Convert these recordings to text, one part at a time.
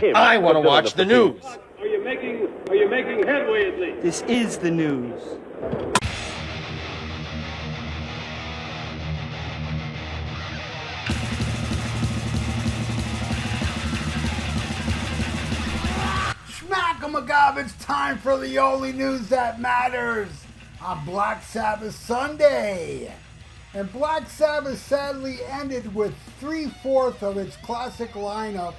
him. I want to watch the news. Are you making headway at least? This is the news. Schmack-a-magab, it's time for the only news that matters on Black Sabbath Sunday. And Black Sabbath sadly ended with 3/4 of its classic lineup,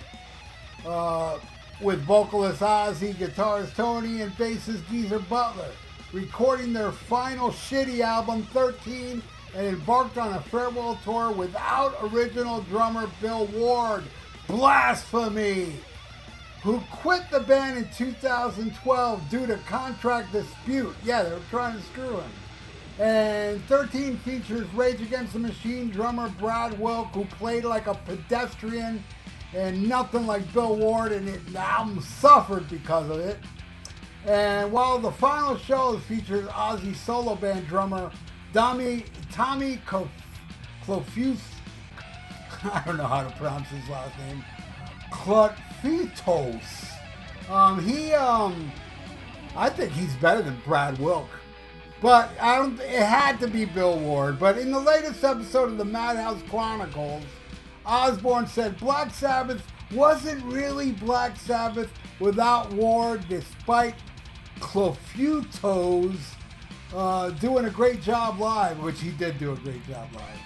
with vocalist Ozzy, guitarist Tony, and bassist Geezer Butler, recording their final shitty album 13 and embarked on a farewell tour without original drummer Bill Ward. Blasphemy! Who quit the band in 2012 due to contract dispute. Yeah, they were trying to screw him. And 13 features Rage Against the Machine drummer Brad Wilk, who played like a pedestrian and nothing like Bill Ward, and the album suffered because of it. And while the final shows featured Ozzy solo band drummer Tommy Clofus, I don't know how to pronounce his last name, Clotfitos. I think he's better than Brad Wilk. But it had to be Bill Ward. But in the latest episode of the Madhouse Chronicles, Osbourne said Black Sabbath wasn't really Black Sabbath without Ward, despite Cloffiutos doing a great job live, which he did do a great job live.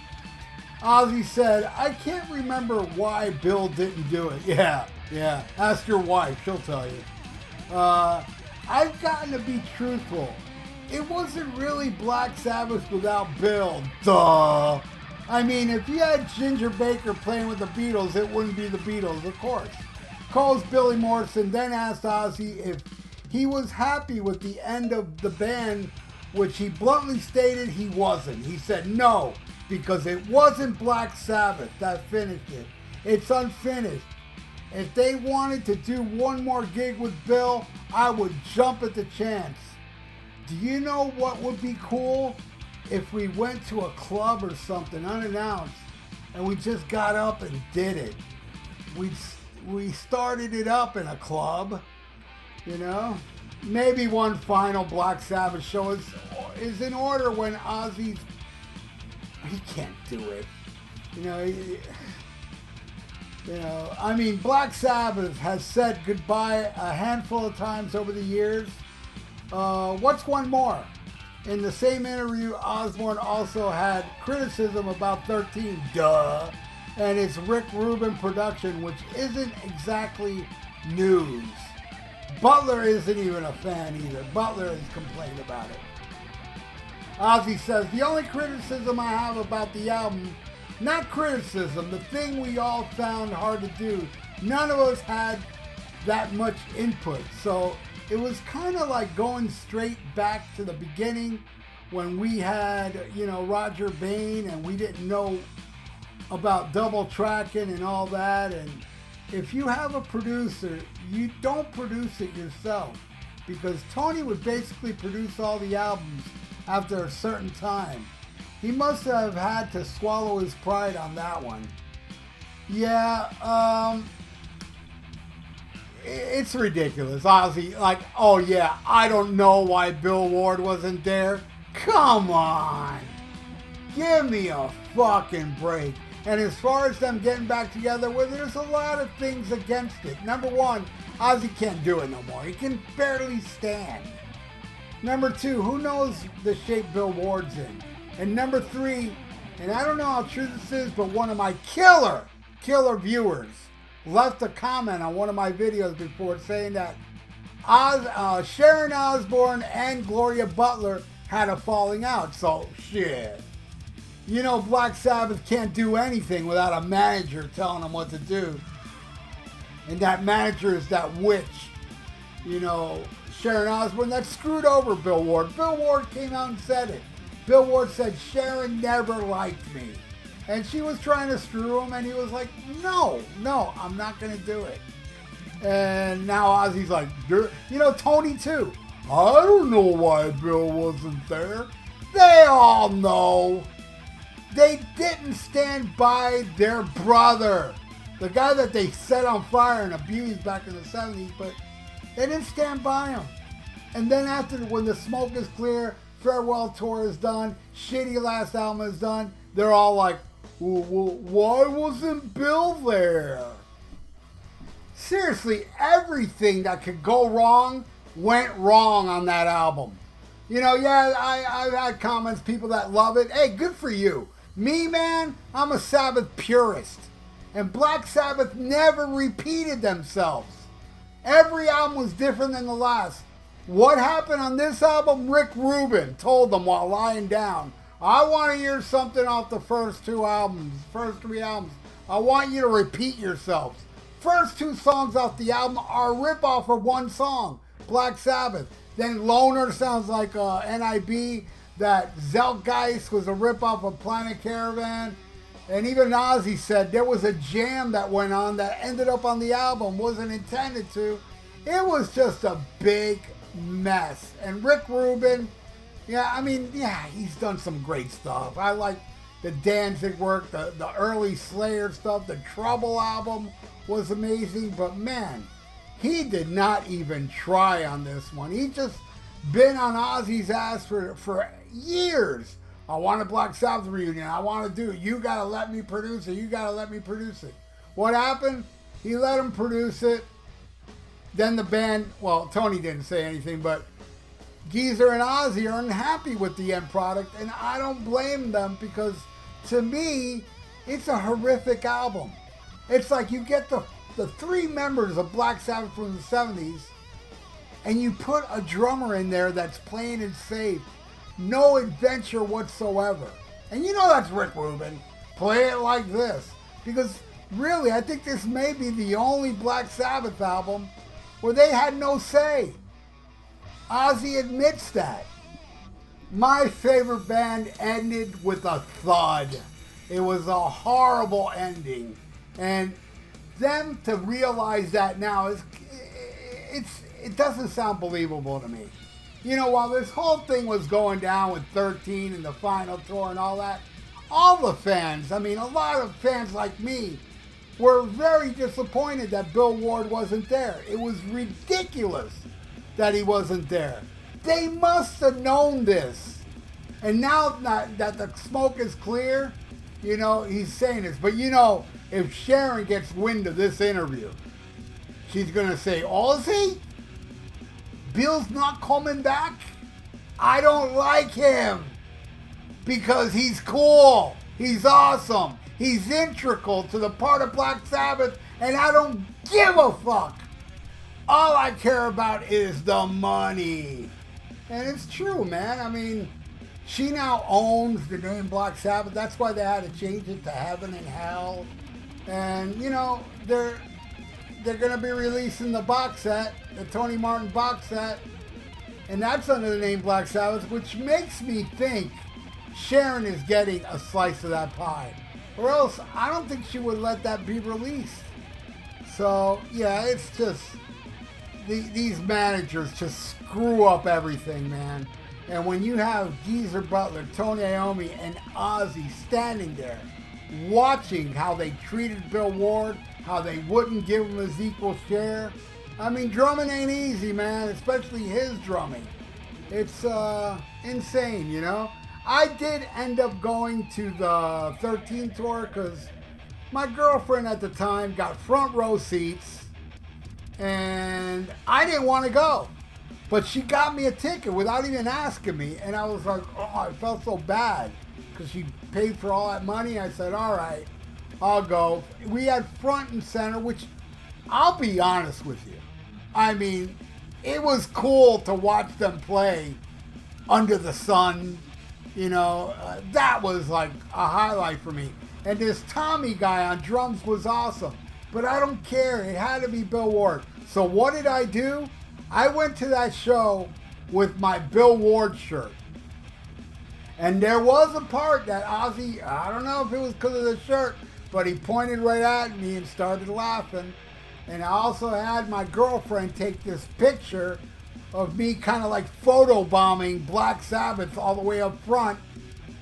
Ozzy said, I can't remember why Bill didn't do it. Yeah. Ask your wife, she'll tell you. I've gotten to be truthful. It wasn't really Black Sabbath without Bill. Duh. I mean, if you had Ginger Baker playing with the Beatles, it wouldn't be the Beatles, of course. Calls Billy Morrison then asked Ozzy if he was happy with the end of the band, which he bluntly stated he wasn't. He said no, because it wasn't Black Sabbath that finished it. It's unfinished. If they wanted to do one more gig with Bill, I would jump at the chance. Do you know what would be cool? If we went to a club or something unannounced and we just got up and did it. We started it up in a club, you know? Maybe one final Black Sabbath show is in order when Ozzy's... He can't do it. I mean, Black Sabbath has said goodbye a handful of times over the years. What's one more? In the same interview, Osbourne also had criticism about 13, duh, and its Rick Rubin production, which isn't exactly news. Butler isn't even a fan either. Butler has complained about it. Ozzy says, the only criticism I have about the album, not criticism, the thing we all found hard to do, none of us had that much input, so it was kind of like going straight back to the beginning when we had, Roger Bain, and we didn't know about double tracking and all that. And if you have a producer, you don't produce it yourself, because Tony would basically produce all the albums after a certain time. He must have had to swallow his pride on that one. Yeah, it's ridiculous. Ozzy, oh yeah, I don't know why Bill Ward wasn't there. Come on. Give me a fucking break. And as far as them getting back together, well, there's a lot of things against it. Number one, Ozzy can't do it no more. He can barely stand. Number two, who knows the shape Bill Ward's in? And number three, and I don't know how true this is, but one of my killer viewers left a comment on one of my videos before saying that Sharon Osbourne and Gloria Butler had a falling out. So, shit. Black Sabbath can't do anything without a manager telling them what to do. And that manager is that witch, Sharon Osbourne, that screwed over Bill Ward. Bill Ward came out and said it. Bill Ward said, Sharon never liked me. And she was trying to screw him, and he was like, no, I'm not going to do it. And now Ozzy's like, Tony too. I don't know why Bill wasn't there. They all know. They didn't stand by their brother. The guy that they set on fire and abused back in the 70s, but they didn't stand by him. And then after, when the smoke is clear, farewell tour is done, shitty last album is done, they're all like, well, why wasn't Bill there? Seriously, everything that could go wrong went wrong on that album. You know, yeah, I've had comments, people that love it. Hey, good for you. Me, man, I'm a Sabbath purist. And Black Sabbath never repeated themselves. Every album was different than the last. What happened on this album? Rick Rubin told them while lying down, I want to hear something off the first three albums. I want you to repeat yourselves. First two songs off the album are a ripoff of one song, Black Sabbath. Then Loner sounds like NIB. That Zeitgeist was a ripoff of Planet Caravan. And even OZZY said there was a jam that went on that ended up on the album, wasn't intended to. It was just a big mess. And Rick Rubin, he's done some great stuff. I like the Danzig work, the early Slayer stuff. The Trouble album was amazing, but man, he did not even try on this one. He just been on Ozzy's ass for years. I want a Black Sabbath reunion. I want to do it. You got to let me produce it. You got to let me produce it. What happened? He let him produce it. Then the band, well, Tony didn't say anything, but Geezer and Ozzy are unhappy with the end product, and I don't blame them because, to me, it's a horrific album. It's like you get the three members of Black Sabbath from the 70s, and you put a drummer in there that's plain and safe. No adventure whatsoever. And you know that's Rick Rubin. Play it like this. Because really, I think this may be the only Black Sabbath album where they had no say. Ozzy admits that. My favorite band ended with a thud. It was a horrible ending. And them to realize that now, it doesn't sound believable to me. You know, while this whole thing was going down with 13 and the final tour and all that, all the fans, a lot of fans like me, were very disappointed that Bill Ward wasn't there. It was ridiculous that he wasn't there. They must have known this. And now that the smoke is clear, he's saying this. But if Sharon gets wind of this interview, she's going to say, Ozzy? Bill's not coming back? I don't like him because he's cool. He's awesome. He's integral to the part of Black Sabbath, and I don't give a fuck. All I care about is the money. And it's true, man. She now owns the name Black Sabbath. That's why they had to change it to Heaven and Hell. And, they're going to be releasing the box set, the Tony Martin box set, and that's under the name Black Sabbath, which makes me think Sharon is getting a slice of that pie. Or else, I don't think she would let that be released. So, yeah, it's just, these managers just screw up everything, man. And when you have Geezer Butler, Tony Iommi, and Ozzy standing there, watching how they treated Bill Ward, how they wouldn't give him his equal share. Drumming ain't easy, man, especially his drumming. It's insane, I did end up going to the 13 tour because my girlfriend at the time got front row seats and I didn't want to go. But she got me a ticket without even asking me, and I was like, I felt so bad because she paid for all that money. I said, all right, I'll go. We had front and center, which I'll be honest with you. It was cool to watch them play under the sun. That was like a highlight for me. And this Tommy guy on drums was awesome. But I don't care. It had to be Bill Ward. So what did I do? I went to that show with my Bill Ward shirt. And there was a part that Ozzy, I don't know if it was because of the shirt, but he pointed right at me and started laughing. And I also had my girlfriend take this picture of me kind of like photobombing Black Sabbath all the way up front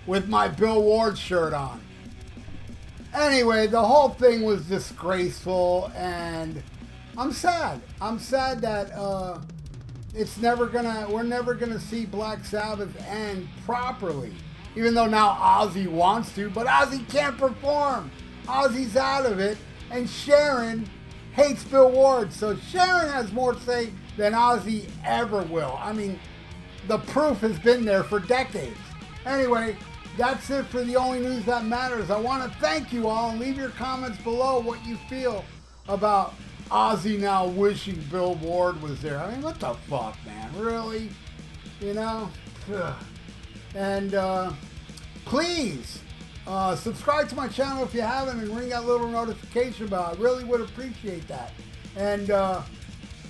with my Bill Ward shirt on. Anyway, the whole thing was disgraceful, and I'm sad. I'm sad that we're never gonna see Black Sabbath end properly. Even though now Ozzy wants to, but Ozzy can't perform. Ozzy's out of it, and Sharon hates Bill Ward, so Sharon has more say than Ozzy ever will. I mean, the proof has been there for decades. Anyway, that's it for the only news that matters. I want to thank you all and leave your comments below what you feel about Ozzy now wishing Bill Ward was there. I mean, what the fuck, man? Really? You know? Ugh. And please subscribe to my channel if you haven't and ring that little notification bell. I really would appreciate that. And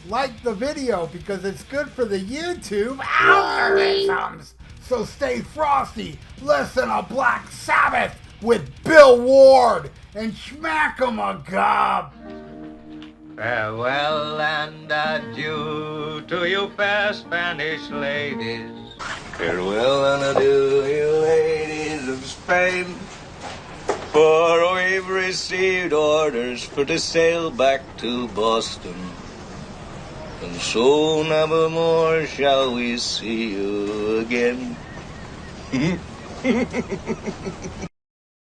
like the video because it's good for the YouTube algorithms. So stay frosty. Listen to Black Sabbath with Bill Ward and smack 'em a gob. Farewell and adieu to you fair Spanish ladies. Farewell and adieu, you ladies of Spain. For we've received orders for to sail back to Boston. And so never more shall we see you again.